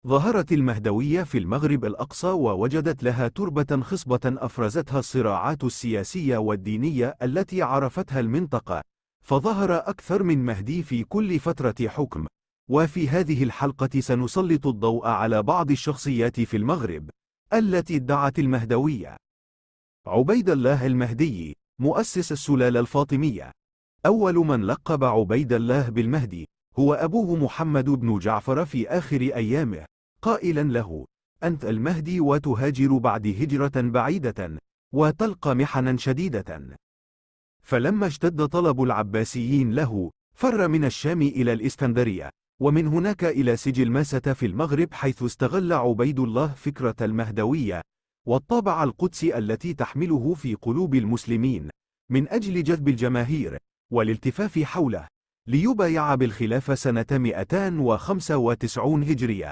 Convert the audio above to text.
ظهرت المهدوية في المغرب الأقصى ووجدت لها تربة خصبة أفرزتها الصراعات السياسية والدينية التي عرفتها المنطقة، فظهر أكثر من مهدي في كل فترة حكم. وفي هذه الحلقة سنسلط الضوء على بعض الشخصيات في المغرب التي ادعت المهدوية. عبيد الله المهدي، مؤسس السلالة الفاطمية. أول من لقب عبيد الله بالمهدي هو أبوه محمد بن جعفر في آخر أيامه، قائلا له: أنت المهدي وتهاجر بعد هجرة بعيدة وتلقى محنا شديدة. فلما اشتد طلب العباسيين له، فر من الشام إلى الإسكندرية، ومن هناك إلى سجل ماسة في المغرب، حيث استغل عبيد الله فكرة المهدوية والطابع القدسي التي تحمله في قلوب المسلمين من أجل جذب الجماهير والالتفاف حوله، ليبايع بالخلافة سنة 295 هجرية.